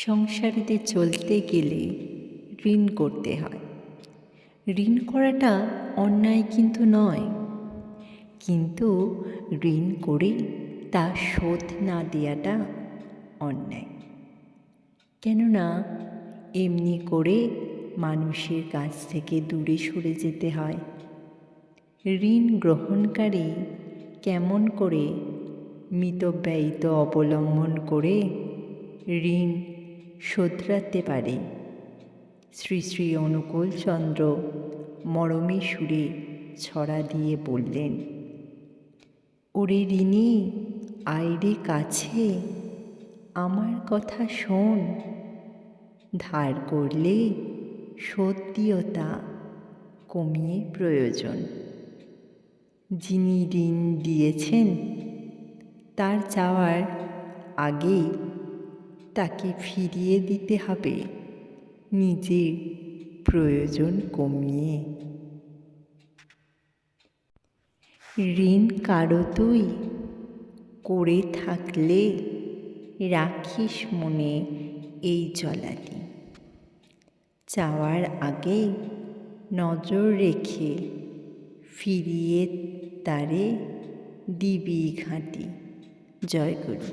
সংসারেতে চলতে গেলে ঋণ করতে হয়। ঋণ করাটা অন্যায় কিন্তু নয়, কিন্তু ঋণ করে তা শোধ না দেওয়াটা অন্যায়। কেননা এমনি করে মানুষের কাছ থেকে দূরে সরে যেতে হয়। ঋণ গ্রহণকারী কেমন করে মিতব্যয়িত অবলম্বন করে ঋণ শোধরাতে পারে। শ্রী শ্রী অনুকূলচন্দ্র মরমী সুরে ছড়া দিয়ে বললেন, ওরে ঋণী আয়রে কাছে, আমার কথা শোন, ধার করলে শোধ দিও তা কমিয়ে প্রয়োজন। যিনি ঋণ দিয়েছেন তার চাওয়ার আগেই তাকে ফিরিয়ে দিতে হবে নিজের প্রয়োজন কমিয়ে। ঋণ কারো তুই করে থাকলে রাখিস মনে এই জলাটি, চাওয়ার আগে নজর রেখে ফিরিয়ে তারে দিবি ঘাঁটি। জয় গুরু।